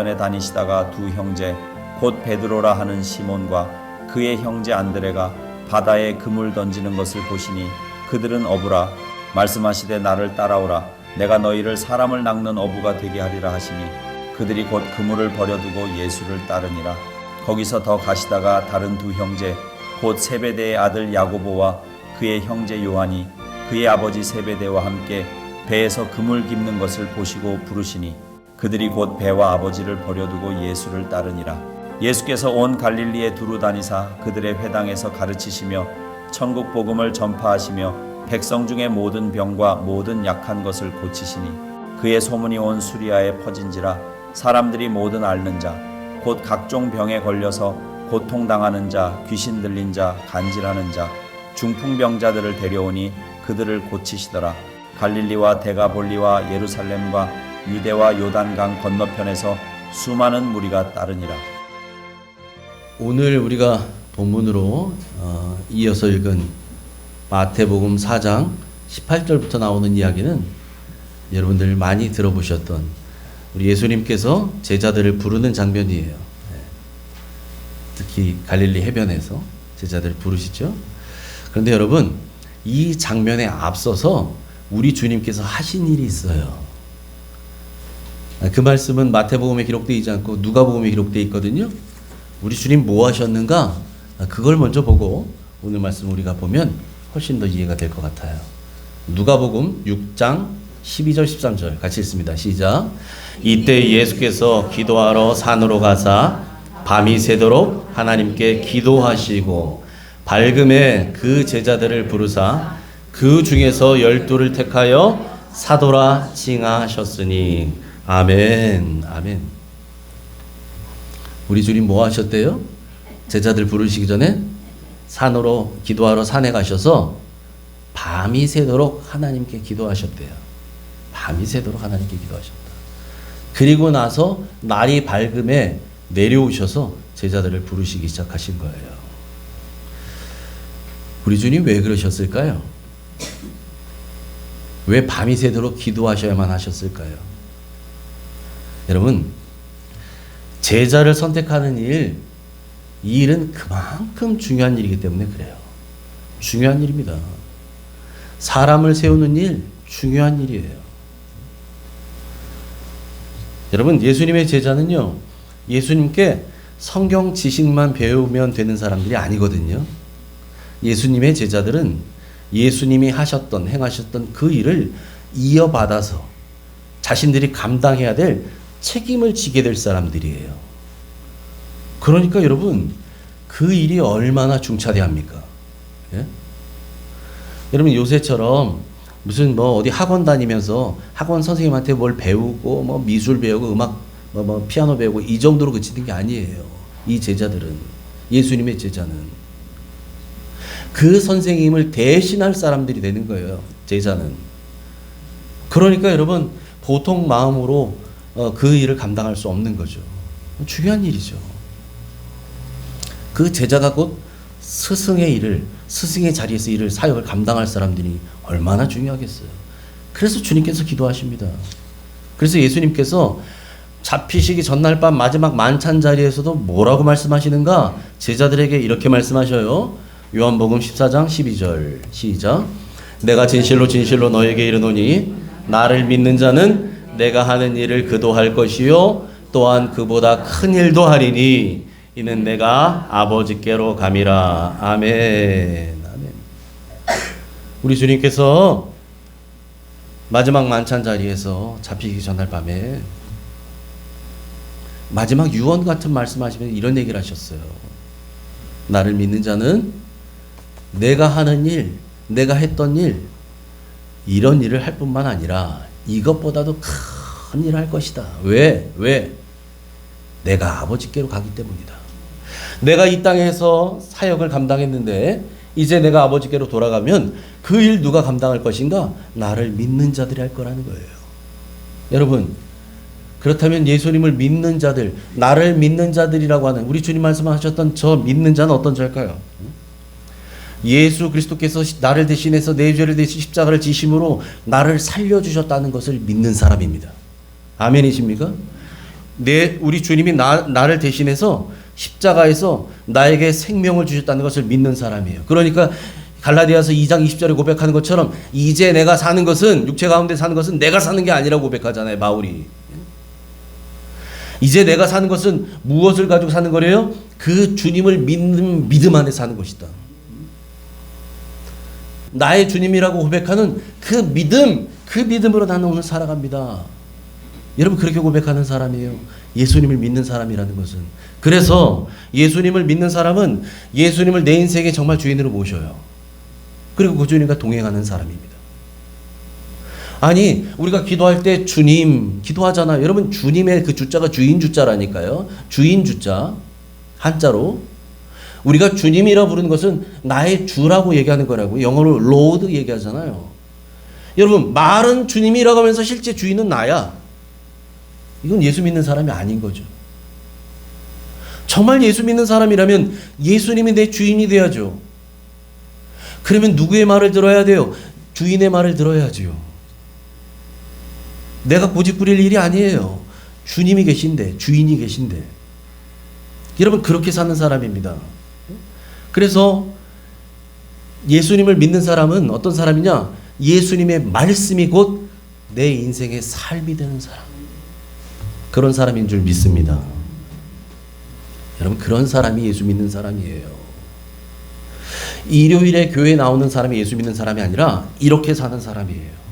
전에 다니시다가 두 형제 곧 베드로라 하는 시몬과 그의 형제 안드레가 바다에 그물 던지는 것을 보시니 그들은 어부라. 말씀하시되 나를 따라오라. 내가 너희를 사람을 낚는 어부가 되게 하리라 하시니 그들이 곧 그물을 버려두고 예수를 따르니라. 거기서 더 가시다가 다른 두 형제 곧 세베대의 아들 야고보와 그의 형제 요한이 그의 아버지 세베대와 함께 배에서 그물 깁는 것을 보시고 부르시니 그들이 곧 배와 아버지를 버려두고 예수를 따르니라. 예수께서 온 갈릴리에 두루 다니사 그들의 회당에서 가르치시며 천국 복음을 전파하시며 백성 중에 모든 병과 모든 약한 것을 고치시니 그의 소문이 온 수리아에 퍼진지라. 사람들이 모든 앓는 자 곧 각종 병에 걸려서 고통당하는 자, 귀신 들린 자, 간질하는 자, 중풍병자들을 데려오니 그들을 고치시더라. 갈릴리와 데가볼리와 예루살렘과 유대와 요단강 건너편에서 수많은 무리가 따르니라. 오늘 우리가 본문으로 이어서 읽은 마태복음 4장 18절부터 나오는 이야기는 여러분들 많이 들어보셨던 우리 예수님께서 제자들을 부르는 장면이에요. 특히 갈릴리 해변에서 제자들을 부르시죠. 그런데 여러분, 이 장면에 앞서서 우리 주님께서 하신 일이 있어요. 그 말씀은 마태복음에 기록되어 있지 않고 누가복음에 기록되어 있거든요. 우리 주님 뭐 하셨는가? 그걸 먼저 보고 오늘 말씀 우리가 보면 훨씬 더 이해가 될 것 같아요. 누가복음 6장 12절 13절 같이 읽습니다. 시작. 이때 예수께서 기도하러 산으로 가사 밤이 새도록 하나님께 기도하시고 밝음에 그 제자들을 부르사 그 중에서 12를 택하여 사도라 칭하셨으니 아멘. 아멘. 우리 주님 뭐 하셨대요? 제자들 부르시기 전에 산으로 기도하러 산에 가셔서 밤이 새도록 하나님께 기도하셨대요. 밤이 새도록 하나님께 기도하셨다. 그리고 나서 날이 밝음에 내려오셔서 제자들을 부르시기 시작하신 거예요. 우리 주님 왜 그러셨을까요? 왜 밤이 새도록 기도하셔야만 하셨을까요? 여러분, 제자를 선택하는 일, 이 일은 그만큼 중요한 일이기 때문에 그래요. 중요한 일입니다. 사람을 세우는 일, 중요한 일이에요. 여러분, 예수님의 제자는요, 예수님께 성경 지식만 배우면 되는 사람들이 아니거든요. 예수님의 제자들은 예수님이 하셨던, 행하셨던 그 일을 이어받아서 자신들이 감당해야 될 책임을 지게 될 사람들이에요. 그러니까 여러분, 그 일이 얼마나 중차대합니까? 예? 여러분, 요새처럼 무슨 어디 학원 다니면서 학원 선생님한테 뭘 배우고 미술 배우고 음악 피아노 배우고 이 정도로 그치는 게 아니에요. 이 제자들은, 예수님의 제자는 그 선생님을 대신할 사람들이 되는 거예요. 제자는. 그러니까 여러분, 보통 마음으로 그 일을 감당할 수 없는 거죠. 중요한 일이죠. 그 제자가 곧 스승의 일을, 스승의 자리에서 일을, 사역을 감당할 사람들이 얼마나 중요하겠어요. 그래서 주님께서 기도하십니다. 그래서 예수님께서 잡히시기 전날 밤 마지막 만찬 자리에서도 뭐라고 말씀하시는가? 제자들에게 이렇게 말씀하셔요. 요한복음 14장 12절 시작. 내가 진실로 진실로 너에게 이르노니 나를 믿는 자는 내가 하는 일을 그도 할 것이요 또한 그보다 큰 일도 하리니 이는 내가 아버지께로 감이라. 아멘. 아멘. 우리 주님께서 마지막 만찬 자리에서 잡히기 전날 밤에 마지막 유언 같은 말씀하시면서 이런 얘기를 하셨어요. 나를 믿는 자는 내가 하는 일, 내가 했던 일, 이런 일을 할 뿐만 아니라 이것보다도 큰 일을 할 것이다. 왜? 내가 아버지께로 가기 때문이다. 내가 이 땅에서 사역을 감당했는데 이제 내가 아버지께로 돌아가면 그 일 누가 감당할 것인가? 나를 믿는 자들이 할 거라는 거예요. 여러분, 그렇다면 예수님을 믿는 자들, 나를 믿는 자들이라고 하는 우리 주님 말씀하셨던 저 믿는 자는 어떤 자일까요? 예수 그리스도께서 나를 대신해서 내 죄를 대신 십자가를 지심으로 나를 살려주셨다는 것을 믿는 사람입니다. 아멘이십니까? 우리 주님이 나를 대신해서 십자가에서 나에게 생명을 주셨다는 것을 믿는 사람이에요. 그러니까 갈라디아서 2장 20절에 고백하는 것처럼 이제 내가 사는 것은, 육체 가운데 사는 것은 내가 사는 게 아니라고 고백하잖아요, 바울이. 이제 내가 사는 것은 무엇을 가지고 사는 거래요? 그 주님을 믿는 믿음 안에 사는 것이다. 나의 주님이라고 고백하는 그 믿음으로 나는 오늘 살아갑니다. 여러분, 그렇게 고백하는 사람이에요. 예수님을 믿는 사람이라는 것은. 그래서 예수님을 믿는 사람은 예수님을 내 인생의 정말 주인으로 모셔요. 그리고 그 주님과 동행하는 사람입니다. 아니, 우리가 기도할 때 주님 기도하잖아요. 여러분, 주님의 그 주자가 주인 주자라니까요. 주인 주자 한자로. 우리가 주님이라 부르는 것은 나의 주라고 얘기하는 거라고. 영어로 로드 얘기하잖아요. 여러분, 말은 주님이라고 하면서 실제 주인은 나야. 이건 예수 믿는 사람이 아닌 거죠. 정말 예수 믿는 사람이라면 예수님이 내 주인이 돼야죠. 그러면 누구의 말을 들어야 돼요? 주인의 말을 들어야지요. 내가 고집 부릴 일이 아니에요. 주님이 계신데, 주인이 계신데. 여러분, 그렇게 사는 사람입니다. 그래서 예수님을 믿는 사람은 어떤 사람이냐? 예수님의 말씀이 곧 내 인생의 삶이 되는 사람. 그런 사람인 줄 믿습니다. 여러분, 그런 사람이 예수 믿는 사람이에요. 일요일에 교회에 나오는 사람이 예수 믿는 사람이 아니라 이렇게 사는 사람이에요.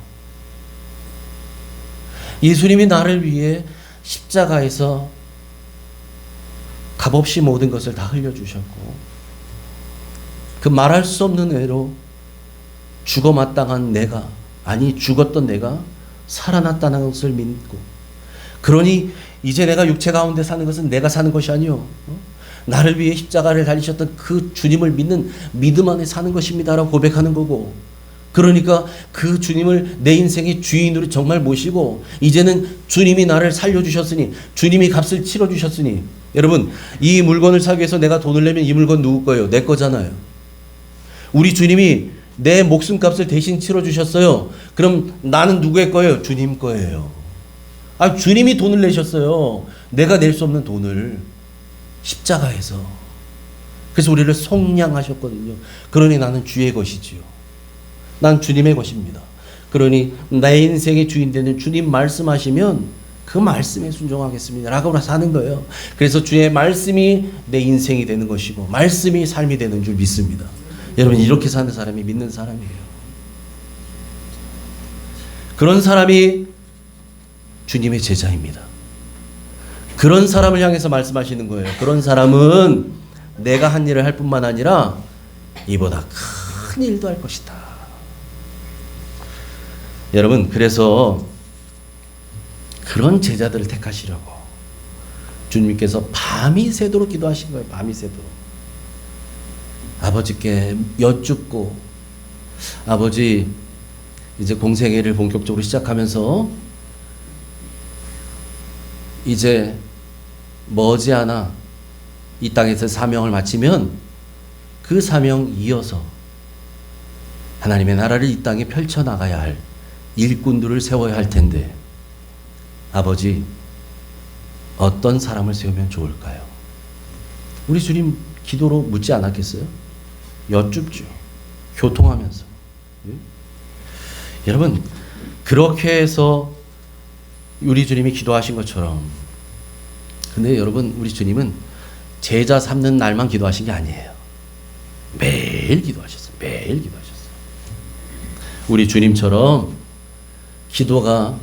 예수님이 나를 위해 십자가에서 값없이 모든 것을 다 흘려주셨고, 그 말할 수 없는 애로 죽어 마땅한 내가, 아니 죽었던 내가 살아났다는 것을 믿고, 그러니 이제 내가 육체 가운데 사는 것은 내가 사는 것이 아니요, 나를 위해 십자가를 달리셨던 그 주님을 믿는 믿음 안에 사는 것입니다라고 고백하는 거고, 그러니까 그 주님을 내 인생의 주인으로 정말 모시고, 이제는 주님이 나를 살려주셨으니, 주님이 값을 치러주셨으니, 여러분, 이 물건을 사기 위해서 내가 돈을 내면 이 물건 누구 거예요? 내 거잖아요. 우리 주님이 내 목숨값을 대신 치러주셨어요. 그럼 나는 누구의 거예요? 주님 거예요. 아, 주님이 돈을 내셨어요. 내가 낼 수 없는 돈을 십자가에서. 그래서 우리를 속량하셨거든요. 그러니 나는 주의 것이지요. 난 주님의 것입니다. 그러니 내 인생의 주인 되는 주님 말씀하시면 그 말씀에 순종하겠습니다 라고 사는 거예요. 그래서 주의 말씀이 내 인생이 되는 것이고, 말씀이 삶이 되는 줄 믿습니다. 여러분, 이렇게 사는 사람이 믿는 사람이에요. 그런 사람이 주님의 제자입니다. 그런 사람을 향해서 말씀하시는 거예요. 그런 사람은 내가 한 일을 할 뿐만 아니라 이보다 큰 일도 할 것이다. 여러분, 그래서 그런 제자들을 택하시려고 주님께서 밤이 새도록 기도하신 거예요. 밤이 새도록. 아버지께 여쭙고, 아버지 이제 공생애를 본격적으로 시작하면서 이제 머지않아 이 땅에서 사명을 마치면 그 사명 이어서 하나님의 나라를 이 땅에 펼쳐나가야 할 일꾼들을 세워야 할 텐데, 아버지 어떤 사람을 세우면 좋을까요? 우리 주님 기도로 묻지 않았겠어요? 여쭙죠. 교통하면서. 여러분, 그렇게 해서 우리 주님이 기도하신 것처럼, 근데 여러분, 우리 주님은 제자 삼는 날만 기도하신 게 아니에요. 매일 기도하셨어요. 매일 기도하셨어요. 우리 주님처럼 기도가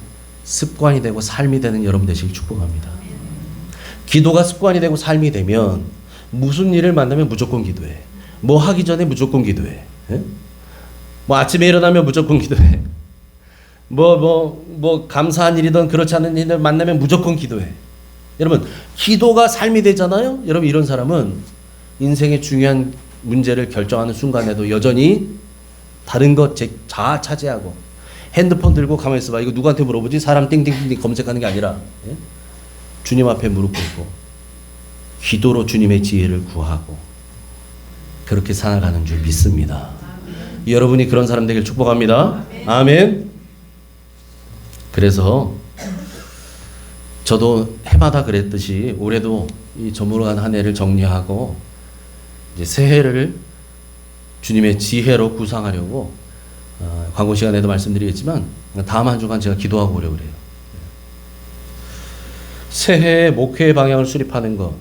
습관이 되고 삶이 되는 여러분 되시길 축복합니다. 기도가 습관이 되고 삶이 되면 무슨 일을 만나면 무조건 기도해. 뭐 하기 전에 무조건 기도해. 뭐 아침에 일어나면 무조건 기도해. 뭐 감사한 일이든 그렇지 않은 일을 만나면 무조건 기도해. 여러분, 기도가 삶이 되잖아요. 여러분, 이런 사람은 인생의 중요한 문제를 결정하는 순간에도 여전히 다른 것 다 차지하고, 핸드폰 들고 가만히 있어봐. 이거 누구한테 물어보지? 사람 띵띵띵 검색하는 게 아니라 주님 앞에 무릎 꿇고 기도로 주님의 지혜를 구하고 그렇게 살아가는 줄 믿습니다. 여러분이 그런 사람 되길 축복합니다. 아멘. 그래서 저도 해마다 그랬듯이 올해도 이 저물어간 한 해를 정리하고 이제 새해를 주님의 지혜로 구상하려고 광고 시간에도 말씀드리겠지만 다음 한 주간 제가 기도하고 오려고 그래요. 새해의 목회의 방향을 수립하는 것,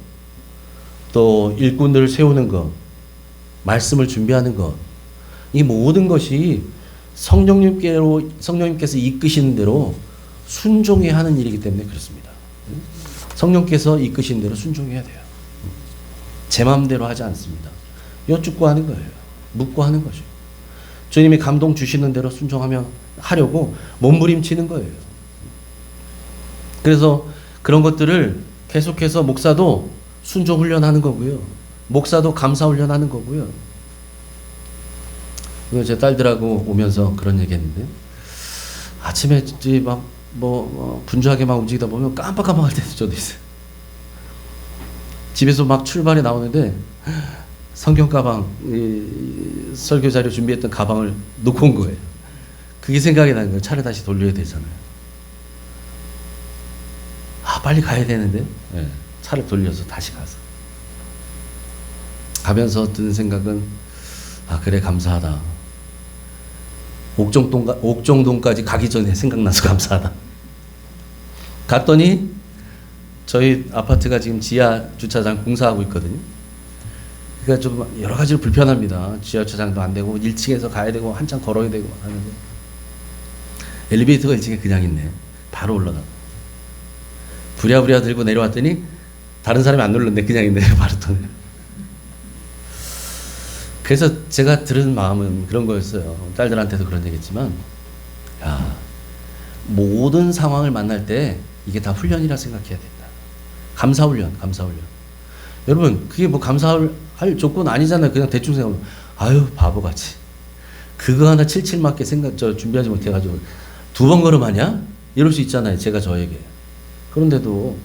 또 일꾼들을 세우는 것, 말씀을 준비하는 것, 이 모든 것이 성령님께서 이끄시는 대로 순종해야 하는 일이기 때문에 그렇습니다. 성령께서 이끄시는 대로 순종해야 돼요. 제 마음대로 하지 않습니다. 여쭙고 하는 거예요. 묻고 하는 거죠. 주님이 감동 주시는 대로 하려고 몸부림치는 거예요. 그래서 그런 것들을 계속해서 목사도 순종 훈련하는 거고요. 목사도 감사 훈련하는 거고요. 제 딸들하고 오면서 그런 얘기했는데 아침에 막 분주하게 막 움직이다 보면 깜빡깜빡할 때도 저도 있어요. 집에서 막 출발해 나오는데 성경 가방, 설교 자료 준비했던 가방을 놓고 온 거예요. 그게 생각이 나는 거예요. 차를 다시 돌려야 되잖아요. 빨리 가야 되는데 차를 돌려서 다시 가면서 드는 생각은 그래, 감사하다. 옥정동까지 가기 전에 생각나서 감사하다. 갔더니 저희 아파트가 지금 지하 주차장 공사하고 있거든요. 그러니까 좀 여러 가지로 불편합니다. 지하 주차장도 안 되고 1층에서 가야 되고 한참 걸어야 되고 하는데 엘리베이터가 1층에 그냥 있네. 바로 올라가. 부랴부랴 들고 내려왔더니 다른 사람이 안 눌렀네. 그냥 있네. 바로 또 내려. 그래서 제가 들은 마음은 그런 거였어요. 딸들한테도 그런 얘기했지만, 모든 상황을 만날 때 이게 다 훈련이라 생각해야 된다. 감사훈련. 여러분, 그게 뭐 감사할 조건 아니잖아요. 그냥 대충 생각하면, 바보같이. 그거 하나 칠칠 맞게 준비하지 못해가지고 2번 걸음하냐? 이럴 수 있잖아요. 제가 저에게. 그런데도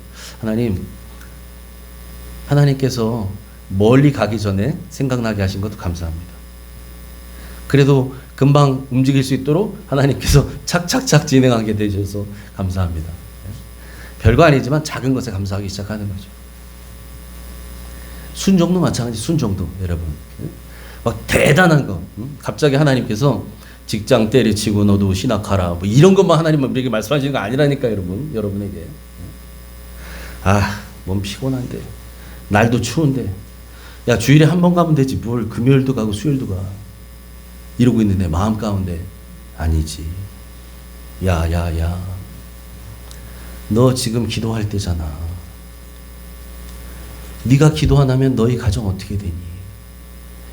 하나님께서 멀리 가기 전에 생각나게 하신 것도 감사합니다. 그래도 금방 움직일 수 있도록 하나님께서 착착착 진행하게 되셔서 감사합니다. 별거 아니지만 작은 것에 감사하기 시작하는 거죠. 순종도 마찬가지. 순종도 여러분 막 대단한 거 갑자기 하나님께서 직장 때려치고 너도 신학하라 이런 것만 하나님은 우리에게 말씀하시는 거 아니라니까 여러분에게. 몸 피곤한데 날도 추운데 주일에 한 번 가면 되지 뭘 금요일도 가고 수요일도 가 이러고 있는데 마음 가운데 아니지. 너 지금 기도할 때잖아. 네가 기도 안 하면 너희 가정 어떻게 되니?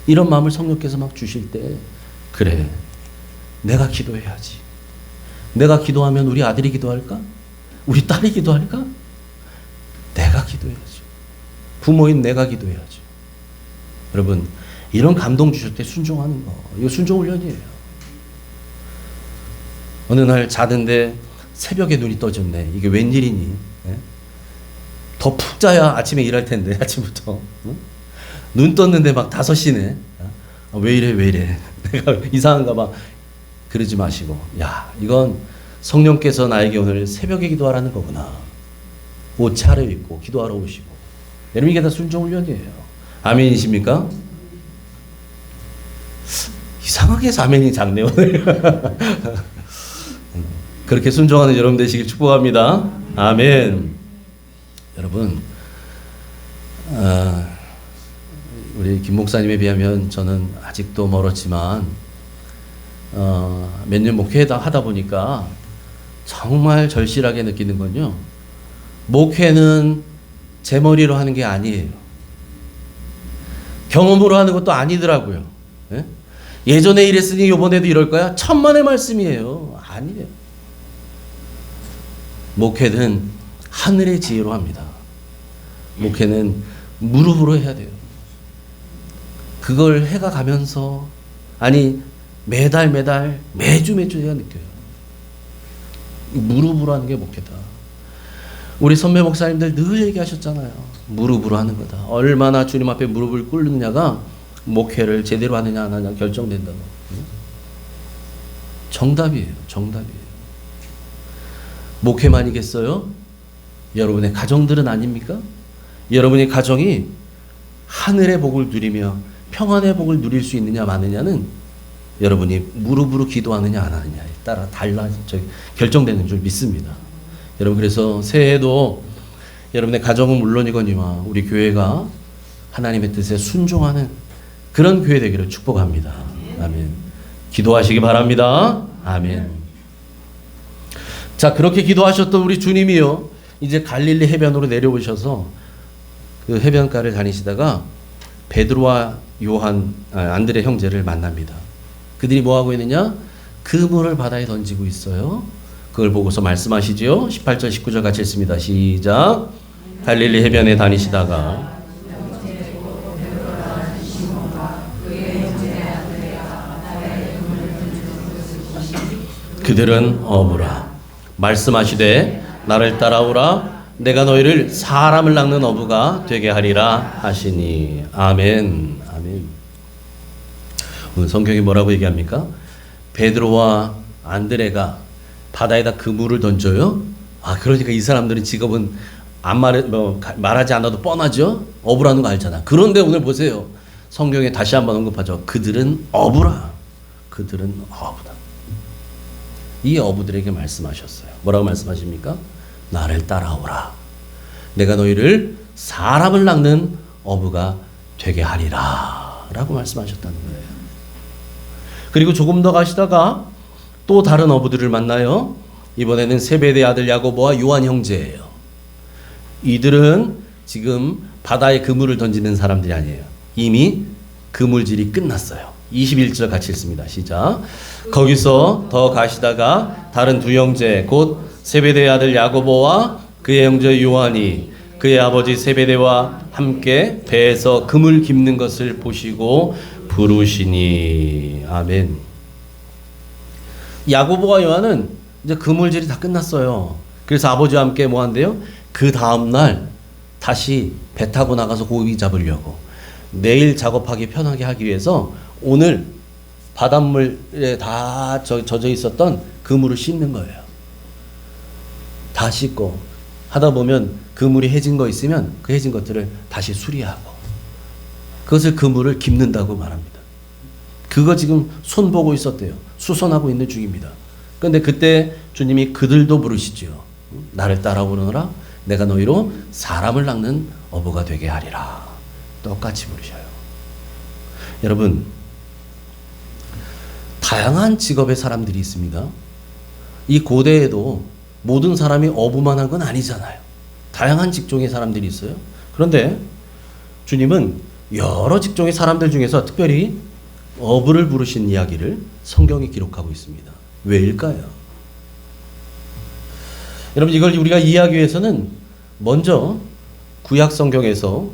이런 마음을 성령께서 막 주실 때 그래, 내가 기도해야지. 내가 기도하면 우리 아들이 기도할까? 우리 딸이 기도할까? 내가 기도해야지. 부모인 내가 기도해야지. 여러분, 이런 감동 주실 때 순종하는 거, 이거 순종 훈련이에요. 어느 날 자는데 새벽에 눈이 떠졌네. 이게 웬일이니? 더 푹 자야 아침에 일할 텐데 아침부터. 눈 떴는데 막 5시네. 왜 이래? 내가 이상한가 봐. 그러지 마시고, 이건 성령께서 나에게 오늘 새벽에 기도하라는 거구나. 옷 차려입고 기도하러 오시고. 여러분, 이게 다 순종 훈련이에요. 아멘이십니까? 이상하게 해서 아멘이 작네요. 그렇게 순종하는 여러분 되시길 축복합니다. 아멘. 여러분, 우리 김 목사님에 비하면 저는 아직도 멀었지만 몇 년 목회하다 보니까 정말 절실하게 느끼는 건요, 목회는 제 머리로 하는 게 아니에요. 경험으로 하는 것도 아니더라고요. 예전에 이랬으니 이번에도 이럴 거야? 천만의 말씀이에요. 아니에요. 목회는 하늘의 지혜로 합니다. 목회는 무릎으로 해야 돼요. 그걸 해가 가면서, 매달 매주 제가 느껴요. 무릎으로 하는 게 목회다. 우리 선배 목사님들 늘 얘기하셨잖아요. 무릎으로 하는 거다. 얼마나 주님 앞에 무릎을 꿇느냐가 목회를 제대로 하느냐 안 하느냐 결정된다고. 정답이에요. 목회만이겠어요? 여러분의 가정들은 아닙니까? 여러분의 가정이 하늘의 복을 누리며 평안의 복을 누릴 수 있느냐 마느냐는 여러분이 무릎으로 기도하느냐 안 하느냐에 따라 결정되는 줄 믿습니다. 여러분, 그래서 새해에도 여러분의 가정은 물론이거니와 우리 교회가 하나님의 뜻에 순종하는 그런 교회 되기를 축복합니다. 아멘. 기도하시기 바랍니다. 아멘. 자, 그렇게 기도하셨던 우리 주님이요, 이제 갈릴리 해변으로 내려오셔서 그 해변가를 다니시다가 베드로와 안드레 형제를 만납니다. 그들이 뭐 하고 있느냐? 그물을 바다에 던지고 있어요. 그걸 보고서 말씀하시지요. 18절 19절 같이 읽습니다. 시작. 갈릴리 해변에 다니시다가 그들은 어부라. 말씀하시되 나를 따라오라. 내가 너희를 사람을 낚는 어부가 되게 하리라 하시니. 아멘. 아멘. 오늘 성경이 뭐라고 얘기합니까? 베드로와 안드레가 바다에다 그물을 던져요. 그러니까 이 사람들은 직업은 말하지 않아도 뻔하죠. 어부라는 거 알잖아. 그런데 오늘 보세요. 성경에 다시 한번 언급하죠. 그들은 어부라. 그들은 어부다. 이 어부들에게 말씀하셨어요. 뭐라고 말씀하십니까? 나를 따라오라. 내가 너희를 사람을 낚는 어부가 되게 하리라 라고 말씀하셨다는 거예요. 그리고 조금 더 가시다가 또 다른 어부들을 만나요. 이번에는 세베대 아들 야고보와 요한 형제예요. 이들은 지금 바다에 그물을 던지는 사람들이 아니에요. 이미 그물질이 끝났어요. 21절 같이 읽습니다. 시작. 거기서 더 가시다가 다른 두 형제 곧 세베대의 아들 야고보와 그의 형제 요한이 그의 아버지 세베대와 함께 배에서 금을 깁는 것을 보시고 부르시니. 아멘. 야고보와 요한은 이제 그물질이 다 끝났어요. 그래서 아버지와 함께 뭐 한대요? 그 다음날 다시 배 타고 나가서 고기 잡으려고, 내일 작업하기 편하게 하기 위해서 오늘 바닷물에 다 젖어 있었던 그물을 씻는 거예요. 다 씻고 하다 보면 그물이 해진 거 있으면 그 해진 것들을 다시 수리하고 그것을 그물을 깁는다고 말합니다. 그거 지금 손 보고 있었대요. 수선하고 있는 중입니다. 그런데 그때 주님이 그들도 부르시지요. 나를 따라오너라. 내가 너희로 사람을 낚는 어부가 되게 하리라. 똑같이 부르셔요. 여러분, 다양한 직업의 사람들이 있습니다. 이 고대에도 모든 사람이 어부만 한 건 아니잖아요. 다양한 직종의 사람들이 있어요. 그런데 주님은 여러 직종의 사람들 중에서 특별히 어부를 부르신 이야기를 성경이 기록하고 있습니다. 왜일까요? 여러분, 이걸 우리가 이해하기 위해서는 먼저 구약 성경에서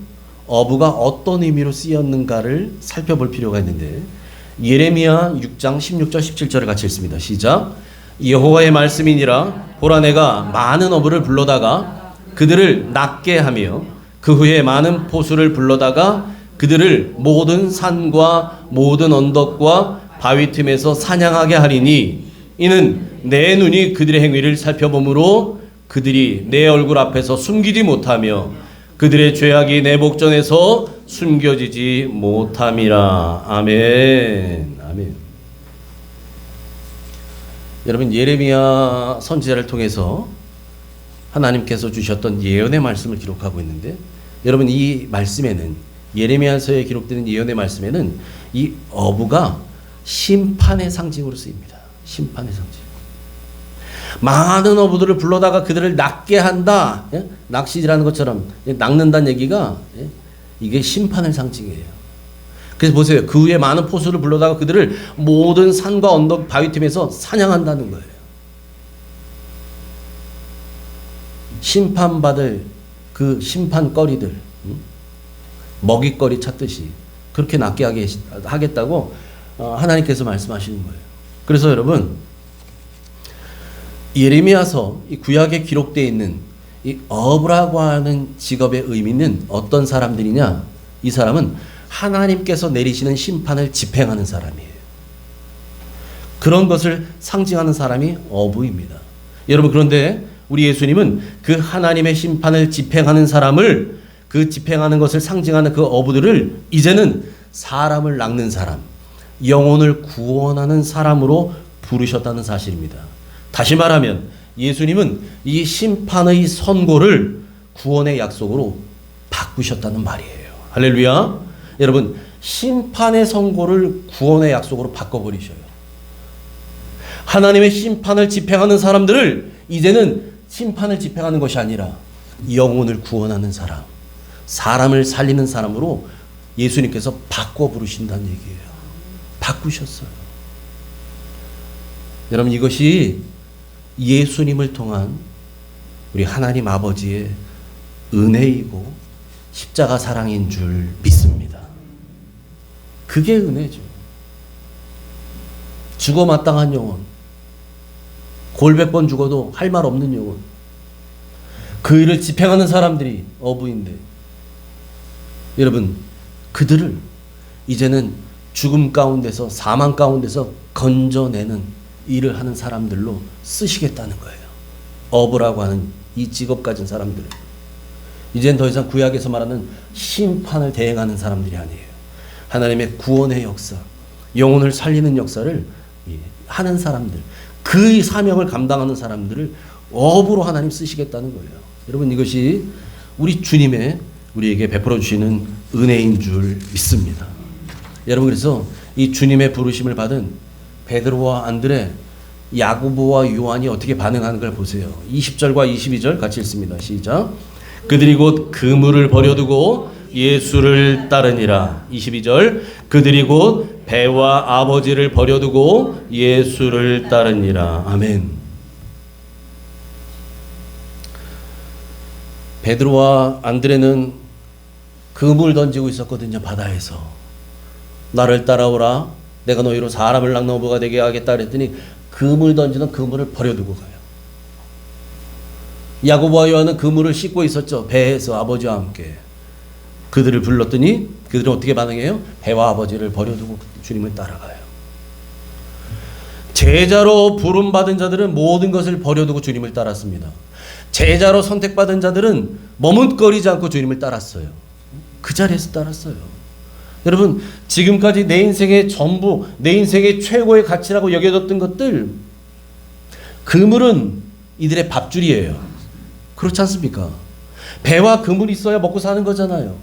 어부가 어떤 의미로 쓰였는가를 살펴볼 필요가 있는데, 예레미야 6장 16절 17절을 같이 읽습니다. 시작. 여호와의 말씀이니라. 보라, 내가 많은 어부를 불러다가 그들을 낚게 하며 그 후에 많은 포수를 불러다가 그들을 모든 산과 모든 언덕과 바위 틈에서 사냥하게 하리니, 이는 내 눈이 그들의 행위를 살펴보므로 그들이 내 얼굴 앞에서 숨기지 못하며 그들의 죄악이 내 목전에서 숨겨지지 못함이라. 아멘. 아멘. 여러분, 예레미야 선지자를 통해서 하나님께서 주셨던 예언의 말씀을 기록하고 있는데, 여러분, 이 말씀에는, 예레미야서에 기록되는 예언의 말씀에는 이 어부가 심판의 상징으로 쓰입니다. 심판의 상징. 많은 어부들을 불러다가 그들을 낚게 한다. 예? 낚시질하는 것처럼 낚는다는 얘기가, 예? 이게 심판의 상징이에요. 그래서 보세요. 그 후에 많은 포수를 불러다가 그들을 모든 산과 언덕 바위 틈에서 사냥한다는 거예요. 심판받을 그 심판거리들, 먹잇거리 찾듯이 그렇게 낚게 하겠다고 하나님께서 말씀하시는 거예요. 그래서 여러분, 예레미야서 이 구약에 기록되어 있는 이 어부라고 하는 직업의 의미는 어떤 사람들이냐? 이 사람은 하나님께서 내리시는 심판을 집행하는 사람이에요. 그런 것을 상징하는 사람이 어부입니다. 여러분, 그런데 우리 예수님은 그 하나님의 심판을 집행하는 사람을, 그 집행하는 것을 상징하는 그 어부들을 이제는 사람을 낚는 사람, 영혼을 구원하는 사람으로 부르셨다는 사실입니다. 다시 말하면 예수님은 이 심판의 선고를 구원의 약속으로 바꾸셨다는 말이에요. 할렐루야. 여러분, 심판의 선고를 구원의 약속으로 바꿔버리셔요. 하나님의 심판을 집행하는 사람들을 이제는 심판을 집행하는 것이 아니라 영혼을 구원하는 사람, 사람을 살리는 사람으로 예수님께서 바꿔 부르신다는 얘기예요. 바꾸셨어요. 여러분, 이것이 예수님을 통한 우리 하나님 아버지의 은혜이고 십자가 사랑인 줄 믿습니다. 그게 은혜죠. 죽어 마땅한 영혼, 골백 번 죽어도 할 말 없는 영혼, 그 일을 집행하는 사람들이 어부인데, 여러분, 그들을 이제는 죽음 가운데서, 사망 가운데서 건져내는 일을 하는 사람들로 쓰시겠다는 거예요. 어부라고 하는 이 직업 가진 사람들을 이제는 더 이상 구약에서 말하는 심판을 대행하는 사람들이 아니에요. 하나님의 구원의 역사, 영혼을 살리는 역사를 하는 사람들, 그 사명을 감당하는 사람들을 어부로 하나님 쓰시겠다는 거예요. 여러분, 이것이 우리 주님의 우리에게 베풀어 주시는 은혜인 줄 믿습니다. 여러분, 그래서 이 주님의 부르심을 받은 베드로와 안드레, 야고보와 요한이 어떻게 반응하는 걸 보세요. 20절과 22절 같이 읽습니다. 시작. 그들이 곧 그물을 버려두고 예수를 따르니라. 22절. 그들이 곧 배와 아버지를 버려두고 예수를 따르니라. 아멘. 베드로와 안드레는 그물 던지고 있었거든요. 바다에서. 나를 따라오라. 내가 너희로 사람을 낚는 어부가 되게 하겠다 그랬더니 그물 던지는 그물을 버려두고 가요. 야고보와 요한은 그물을 씻고 있었죠. 배에서 아버지와 함께. 그들을 불렀더니 그들은 어떻게 반응해요? 배와 아버지를 버려두고 주님을 따라가요. 제자로 부름받은 자들은 모든 것을 버려두고 주님을 따랐습니다. 제자로 선택받은 자들은 머뭇거리지 않고 주님을 따랐어요. 그 자리에서 따랐어요. 여러분, 지금까지 내 인생의 전부, 내 인생의 최고의 가치라고 여겨졌던 것들, 그물은 이들의 밥줄이에요. 그렇지 않습니까? 배와 그물이 있어야 먹고 사는 거잖아요.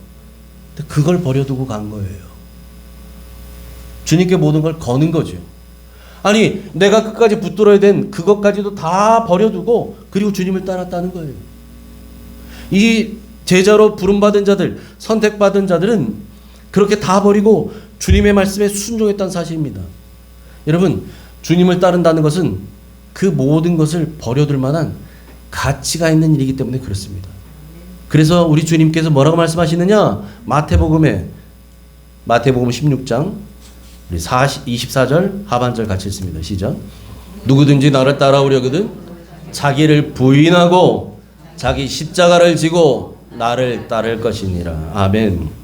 근데 그걸 버려두고 간 거예요. 주님께 모든 걸 거는 거죠. 아니, 내가 끝까지 붙들어야 된 그것까지도 다 버려두고 그리고 주님을 따랐다는 거예요. 이 제자로 부름받은 자들, 선택받은 자들은 그렇게 다 버리고 주님의 말씀에 순종했다는 사실입니다. 여러분, 주님을 따른다는 것은 그 모든 것을 버려둘 만한 가치가 있는 일이기 때문에 그렇습니다. 그래서 우리 주님께서 뭐라고 말씀하시느냐? 마태복음 16장 24절 하반절 같이 읽습니다. 시작. 누구든지 나를 따라오려거든 자기를 부인하고 자기 십자가를 지고 나를 따를 것이니라. 아멘.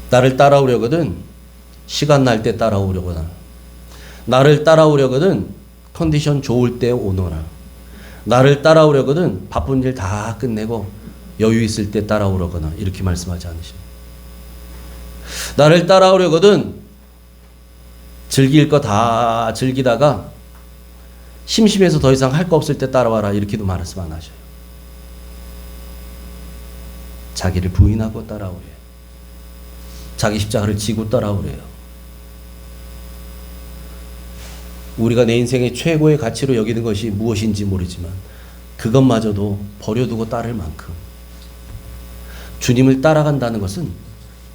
나를 따라오려거든 시간 날 때 따라오려거나, 나를 따라오려거든 컨디션 좋을 때 오너라, 나를 따라오려거든 바쁜 일 다 끝내고 여유 있을 때 따라오려거나, 이렇게 말씀하지 않으십니다. 나를 따라오려거든 즐길 거 다 즐기다가 심심해서 더 이상 할 거 없을 때 따라와라, 이렇게도 말씀 안 하셔요. 자기를 부인하고 따라오래요. 자기 십자가를 지고 따라오래요. 우리가 내 인생의 최고의 가치로 여기는 것이 무엇인지 모르지만 그것마저도 버려두고 따를 만큼 주님을 따라간다는 것은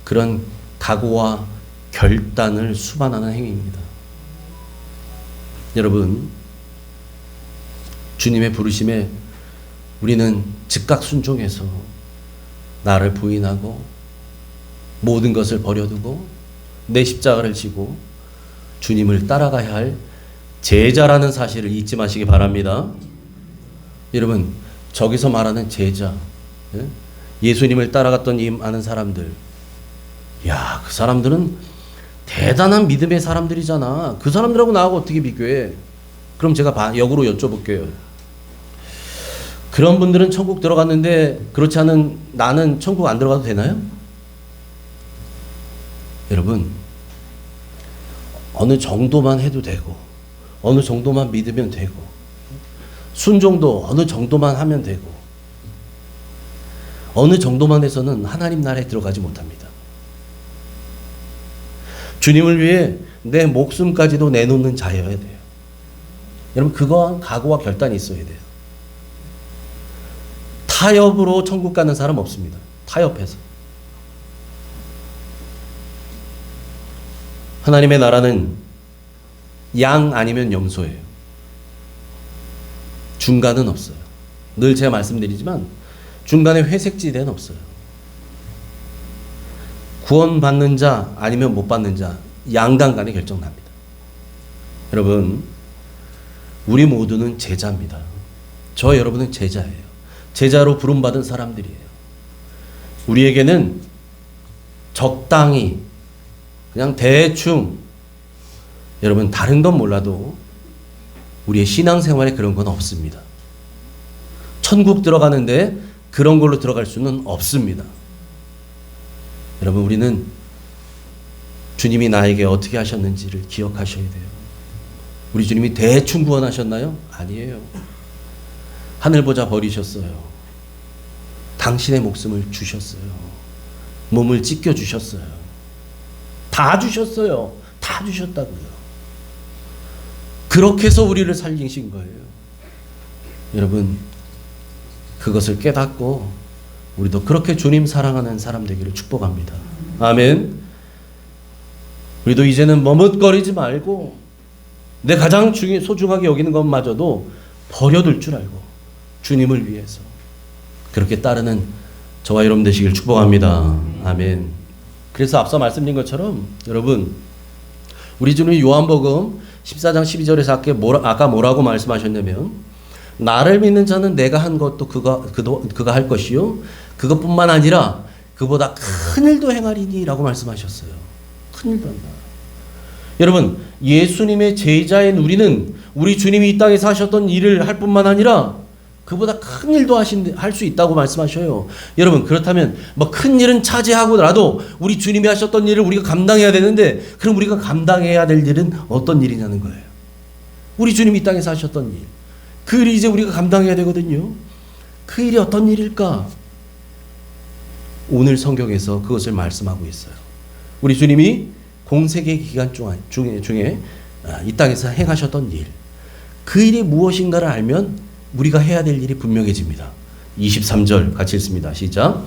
그런 각오와 결단을 수반하는 행위입니다. 여러분, 주님의 부르심에 우리는 즉각 순종해서 나를 부인하고 모든 것을 버려두고 내 십자가를 지고 주님을 따라가야 할 제자라는 사실을 잊지 마시기 바랍니다. 여러분, 저기서 말하는 제자, 예수님을 따라갔던 이 많은 사람들, 야, 그 사람들은 대단한 믿음의 사람들이잖아. 그 사람들하고 나하고 어떻게 비교해? 그럼 제가 역으로 여쭤볼게요. 그런 분들은 천국 들어갔는데 그렇지 않은 나는 천국 안 들어가도 되나요? 여러분, 어느 정도만 해도 되고 어느 정도만 믿으면 되고 순종도 어느 정도만 하면 되고 어느 정도만 해서는 하나님 나라에 들어가지 못합니다. 주님을 위해 내 목숨까지도 내놓는 자여야 돼요. 여러분, 그거한 각오와 결단이 있어야 돼요. 타협으로 천국 가는 사람 없습니다. 타협해서. 하나님의 나라는 양 아니면 염소예요. 중간은 없어요. 늘 제가 말씀드리지만 중간에 회색지대는 없어요. 구원받는 자 아니면 못 받는 자 양강 간에 결정납니다. 여러분, 우리 모두는 제자입니다. 저 여러분은 제자예요. 제자로 부름받은 사람들이에요. 우리에게는 적당히 그냥 대충 여러분 다른 건 몰라도 우리의 신앙생활에 그런 건 없습니다. 천국 들어가는데 그런 걸로 들어갈 수는 없습니다. 여러분, 우리는 주님이 나에게 어떻게 하셨는지를 기억하셔야 돼요. 우리 주님이 대충 구원하셨나요? 아니에요. 하늘 보자 버리셨어요. 당신의 목숨을 주셨어요. 몸을 찢겨 주셨어요. 다 주셨어요. 다 주셨다고요. 그렇게 해서 우리를 살리신 거예요. 여러분, 그것을 깨닫고 우리도 그렇게 주님 사랑하는 사람 되기를 축복합니다. 아멘. 우리도 이제는 머뭇거리지 말고 내 가장 소중하게 여기는 것마저도 버려둘 줄 알고 주님을 위해서 그렇게 따르는 저와 여러분 되시길 축복합니다. 아멘. 그래서 앞서 말씀드린 것처럼 여러분, 우리 주님이 요한복음 14장 12절에서 아까 뭐라고 말씀하셨냐면, 나를 믿는 자는 내가 한 것도 그가 할 것이요 그것뿐만 아니라 그보다 큰 일도 행하리니 라고 말씀하셨어요. 큰 일도 한다. 여러분, 예수님의 제자인 우리는 우리 주님이 이 땅에서 하셨던 일을 할 뿐만 아니라 그보다 큰 일도 할 수 있다고 말씀하셔요. 여러분, 그렇다면 뭐 큰 일은 차지하고라도 우리 주님이 하셨던 일을 우리가 감당해야 되는데, 그럼 우리가 감당해야 될 일은 어떤 일이냐는 거예요. 우리 주님이 이 땅에서 하셨던 일, 그 일이 이제 우리가 감당해야 되거든요. 그 일이 어떤 일일까? 오늘 성경에서 그것을 말씀하고 있어요. 우리 주님이 공생의 기간 중에 이 땅에서 행하셨던 일, 그 일이 무엇인가를 알면 우리가 해야 될 일이 분명해집니다. 23절 같이 읽습니다. 시작.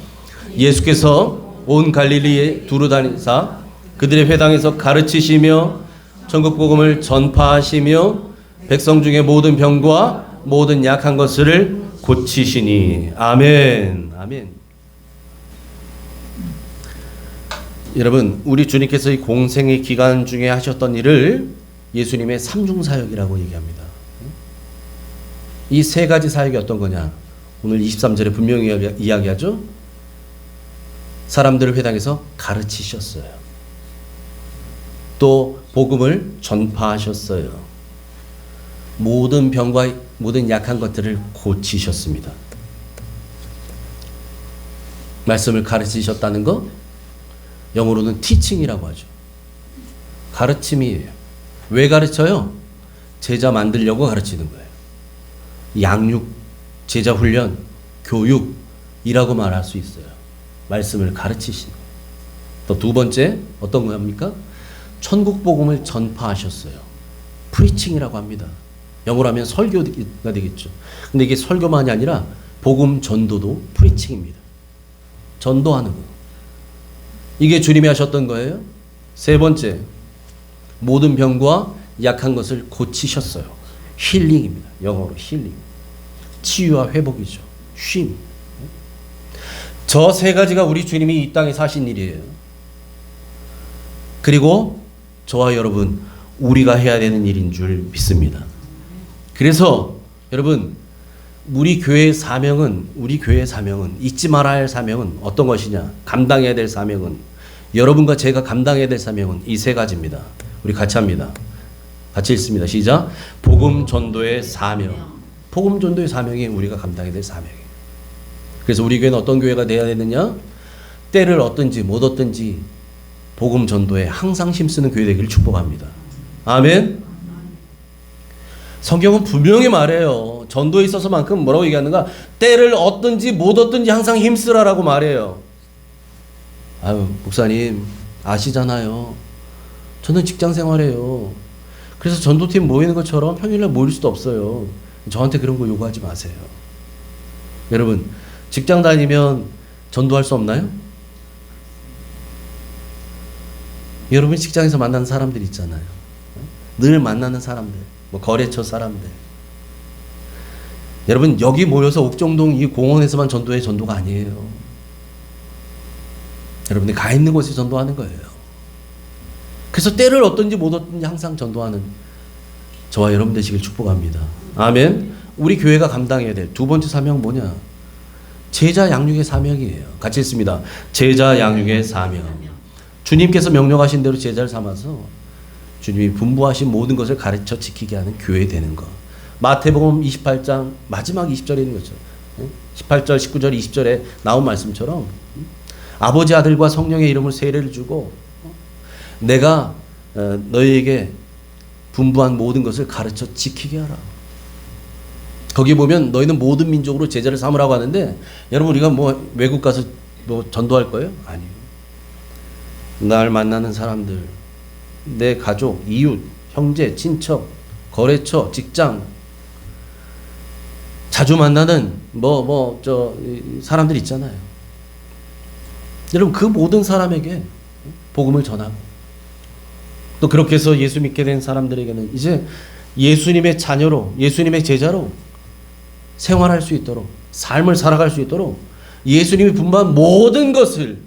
예수께서 온 갈릴리에 두루 다니사 그들의 회당에서 가르치시며 천국 복음을 전파하시며 백성 중에 모든 병과 모든 약한 것을 고치시니. 아멘. 아멘. 여러분, 우리 주님께서 이 공생의 기간 중에 하셨던 일을 예수님의 삼중사역이라고 얘기합니다. 이 세 가지 사역이 어떤 거냐? 오늘 23절에 분명히 이야기하죠. 사람들을 회당에서 가르치셨어요. 또 복음을 전파하셨어요. 모든 병과 모든 약한 것들을 고치셨습니다. 말씀을 가르치셨다는 거 영어로는 티칭이라고 하죠. 가르침이에요. 왜 가르쳐요? 제자 만들려고 가르치는 거예요. 양육, 제자 훈련, 교육이라고 말할 수 있어요. 말씀을 가르치신. 또 두 번째 어떤 겁니까? 천국 복음을 전파하셨어요. 프리칭이라고 합니다. 영어로 하면 설교가 되겠죠. 근데 이게 설교만이 아니라 복음 전도도 프리칭입니다. 전도하는 거. 이게 주님이 하셨던 거예요. 세 번째, 모든 병과 약한 것을 고치셨어요. 힐링입니다. 영어로 힐링. 치유와 회복이죠. 쉼. 저 세 가지가 우리 주님이 이 땅에 사신 일이에요. 그리고 저와 여러분, 우리가 해야 되는 일인 줄 믿습니다. 그래서 여러분, 우리 교회의 사명은 잊지 말아야 할 사명은 어떤 것이냐? 감당해야 될 사명은, 여러분과 제가 감당해야 될 사명은 이 세 가지입니다. 우리 같이 합니다. 같이 읽습니다. 시작. 복음 전도의 사명. 복음 전도의 사명이 우리가 감당해야 될 사명이에요. 그래서 우리 교회는 어떤 교회가 되어야 되느냐? 때를 얻든지 못 얻든지 복음 전도에 항상 힘쓰는 교회 되기를 축복합니다. 아멘. 성경은 분명히 말해요. 전도에 있어서만큼 뭐라고 얘기하는가? 때를 얻든지 못 얻든지 항상 힘쓰라라고 말해요. 아유, 목사님 아시잖아요. 저는 직장 생활해요. 그래서 전도팀 모이는 것처럼 평일날 모일 수도 없어요. 저한테 그런 거 요구하지 마세요. 여러분, 직장 다니면 전도할 수 없나요? 여러분 직장에서 만나는 사람들 있잖아요. 늘 만나는 사람들, 뭐 거래처 사람들. 여러분 여기 모여서 옥정동 이 공원에서만 전도해 전도가 아니에요. 여러분이 가 있는 곳에 전도하는 거예요. 그래서 때를 얻든지 못 얻든지 항상 전도하는 저와 여러분 되시길 축복합니다. 아멘. 우리 교회가 감당해야 될 두 번째 사명 뭐냐? 제자 양육의 사명이에요. 같이 읽습니다. 제자 양육의 사명. 주님께서 명령하신 대로 제자를 삼아서 주님이 분부하신 모든 것을 가르쳐 지키게 하는 교회 되는 것. 마태복음 28장 마지막 20절에 있는 것처럼 18절, 19절, 20절에 나온 말씀처럼 아버지 아들과 성령의 이름으로 세례를 주고 내가 너희에게 분부한 모든 것을 가르쳐 지키게 하라. 거기 보면 너희는 모든 민족으로 제자를 삼으라고 하는데 여러분 우리가 뭐 외국 가서 뭐 전도할 거예요? 아니요. 날 만나는 사람들, 내 가족, 이웃, 형제, 친척, 거래처, 직장, 자주 만나는 사람들 있잖아요. 여러분 그 모든 사람에게 복음을 전하고 또 그렇게 해서 예수 믿게 된 사람들에게는 이제 예수님의 자녀로, 예수님의 제자로 생활할 수 있도록, 삶을 살아갈 수 있도록 예수님이 분부한 모든 것을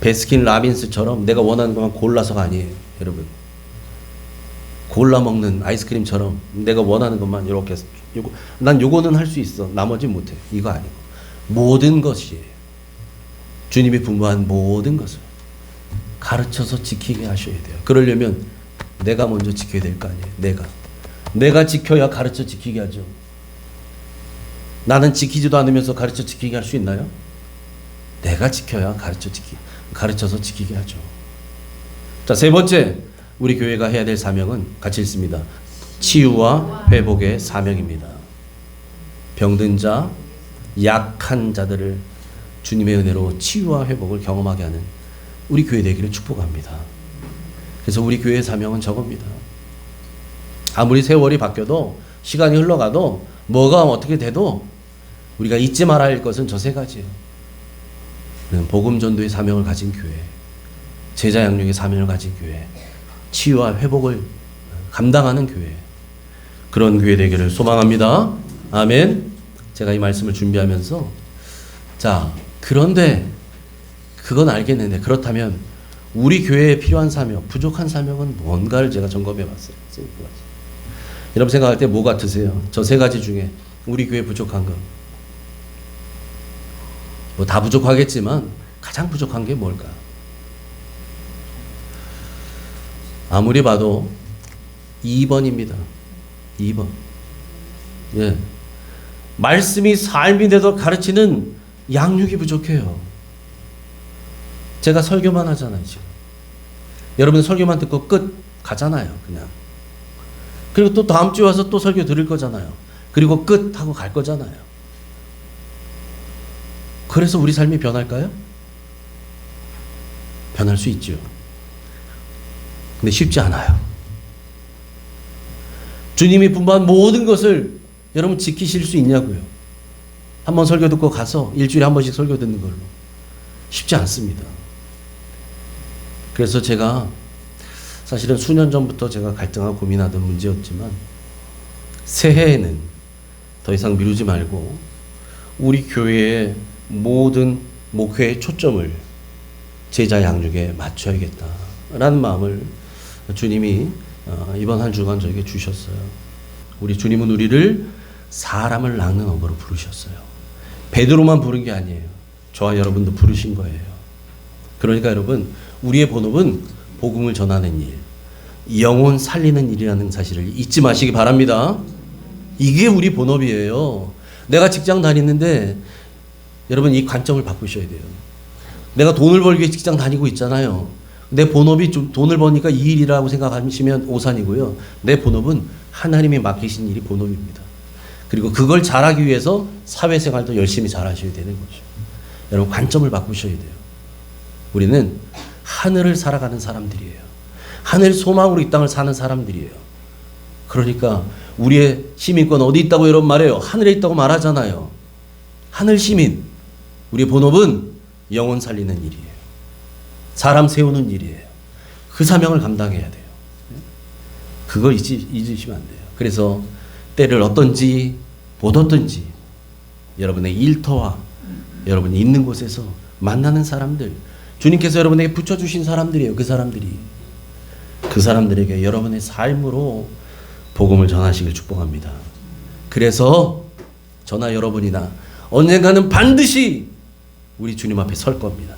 베스킨 라빈스처럼 내가 원하는 것만 골라서가 아니에요. 여러분 골라 먹는 아이스크림처럼 내가 원하는 것만 이렇게 난 요거는 할 수 있어 나머지 못해 이거 아니고 모든 것이에요. 주님이 분부한 모든 것을 가르쳐서 지키게 하셔야 돼요. 그러려면 내가 먼저 지켜야 될 거 아니에요. 내가 지켜야 가르쳐 지키게 하죠. 나는 지키지도 않으면서 가르쳐 지키게 할 수 있나요? 내가 지켜야 가르쳐서 지키게 하죠. 자, 세 번째 우리 교회가 해야 될 사명은 같이 읽습니다. 치유와 회복의 사명입니다. 병든 자, 약한 자들을 주님의 은혜로 치유와 회복을 경험하게 하는 우리 교회 되기를 축복합니다. 그래서 우리 교회의 사명은 저겁니다. 아무리 세월이 바뀌어도 시간이 흘러가도 뭐가 어떻게 돼도 우리가 잊지 말아야 할 것은 저 세 가지예요. 복음 전도의 사명을 가진 교회, 제자 양육의 사명을 가진 교회, 치유와 회복을 감당하는 교회, 그런 교회 되기를 소망합니다. 아멘. 제가 이 말씀을 준비하면서 자, 그런데 그건 알겠는데 그렇다면 우리 교회에 필요한 사명, 부족한 사명은 뭔가를 제가 점검해 봤어요. 여러분 생각할 때 뭐 같으세요? 저 세 가지 중에 우리 교회 부족한 거. 뭐 다 부족하겠지만 가장 부족한 게 뭘까? 아무리 봐도 2번입니다. 2번. 예. 말씀이 삶인데도 가르치는 양육이 부족해요. 제가 설교만 하잖아요, 지금. 여러분 설교만 듣고 끝 가잖아요, 그냥. 그리고 또 다음 주에 와서 또 설교 들을 거잖아요. 그리고 끝 하고 갈 거잖아요. 그래서 우리 삶이 변할까요? 변할 수 있죠. 근데 쉽지 않아요. 주님이 분부한 모든 것을 여러분 지키실 수 있냐고요. 한번 설교 듣고 가서 일주일에 한 번씩 설교 듣는 걸로. 쉽지 않습니다. 그래서 제가 사실은 수년 전부터 제가 갈등하고 고민하던 문제였지만 새해에는 더 이상 미루지 말고 우리 교회의 모든 목회의 초점을 제자 양육에 맞춰야겠다라는 마음을 주님이 이번 한 주간 저에게 주셨어요. 우리 주님은 우리를 사람을 낚는 어부로 부르셨어요. 베드로만 부른 게 아니에요. 저와 여러분도 부르신 거예요. 그러니까 여러분 우리의 본업은 복음을 전하는 일, 영혼 살리는 일이라는 사실을 잊지 마시기 바랍니다. 이게 우리 본업이에요. 내가 직장 다니는데 여러분 이 관점을 바꾸셔야 돼요. 내가 돈을 벌기 위해 직장 다니고 있잖아요. 내 본업이 좀 돈을 버니까 이 일이라고 생각하시면 오산이고요. 내 본업은 하나님이 맡기신 일이 본업입니다. 그리고 그걸 잘하기 위해서 사회생활도 열심히 잘하셔야 되는 거죠. 여러분 관점을 바꾸셔야 돼요. 우리는 하늘을 살아가는 사람들이에요. 하늘 소망으로 이 땅을 사는 사람들이에요. 그러니까 우리의 시민권 어디 있다고 여러분 말해요? 하늘에 있다고 말하잖아요. 하늘 시민. 우리의 본업은 영혼 살리는 일이에요. 사람 세우는 일이에요. 그 사명을 감당해야 돼요. 그걸 잊으시면 안 돼요. 그래서 때를 어떤지 못 어떤지 여러분의 일터와 여러분이 있는 곳에서 만나는 사람들, 주님께서 여러분에게 붙여주신 사람들이에요. 그 사람들에게 여러분의 삶으로 복음을 전하시길 축복합니다. 그래서 저나 여러분이나 언젠가는 반드시 우리 주님 앞에 설 겁니다.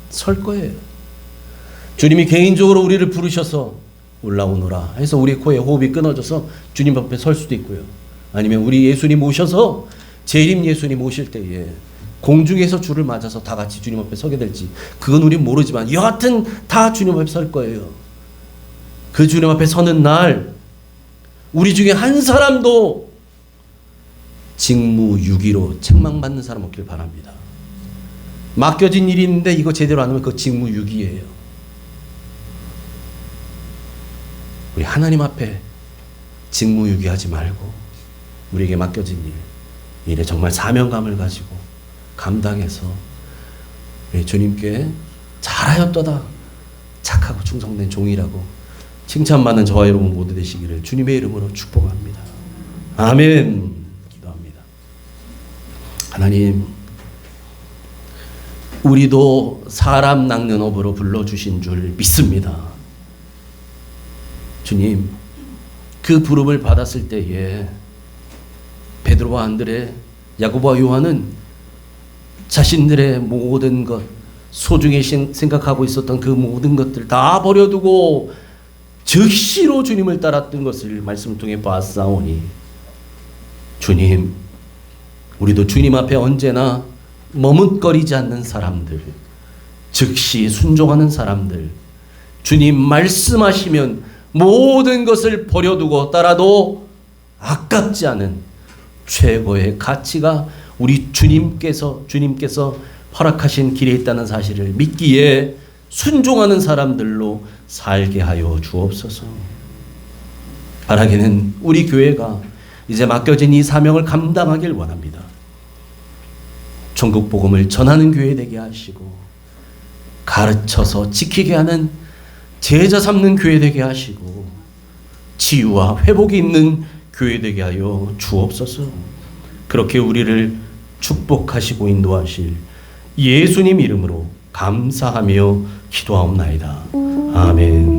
설 거예요. 주님이 개인적으로 우리를 부르셔서 올라오너라 해서 우리 코에 호흡이 끊어져서 주님 앞에 설 수도 있고요. 아니면 우리 예수님 오셔서 재림 예수님 오실 때에 공중에서 주를 맞아서 다 같이 주님 앞에 서게 될지 그건 우린 모르지만 여하튼 다 주님 앞에 설 거예요. 그 주님 앞에 서는 날 우리 중에 한 사람도 직무유기로 책망받는 사람 없길 바랍니다. 맡겨진 일이 있는데 이거 제대로 안 하면 그거 직무유기예요. 우리 하나님 앞에 직무유기하지 말고 우리에게 맡겨진 일에 정말 사명감을 가지고 감당해서 우리 주님께 잘하였도다 착하고 충성된 종이라고 칭찬받는 저와 여러분 모두 되시기를 주님의 이름으로 축복합니다. 아멘. 기도합니다. 하나님, 우리도 사람 낚는 업으로 불러주신 줄 믿습니다. 주님, 그 부름을 받았을 때에 베드로와 안드레, 야고보와 요한은 자신들의 모든 것, 소중히 생각하고 있었던 그 모든 것들 다 버려두고 즉시로 주님을 따랐던 것을 말씀을 통해 봤사오니 주님, 우리도 주님 앞에 언제나 머뭇거리지 않는 사람들, 즉시 순종하는 사람들, 주님 말씀하시면 모든 것을 버려두고 따라도 아깝지 않은 최고의 가치가 우리 주님께서 허락하신 길에 있다는 사실을 믿기에 순종하는 사람들로 살게 하여 주옵소서. 바라기는 우리 교회가 이제 맡겨진 이 사명을 감당하길 원합니다. 천국 복음을 전하는 교회 되게 하시고 가르쳐서 지키게 하는 제자 삼는 교회 되게 하시고 치유와 회복이 있는 교회 되게 하여 주옵소서. 그렇게 우리를 축복하시고 인도하실 예수님 이름으로 감사하며 기도하옵나이다. 아멘.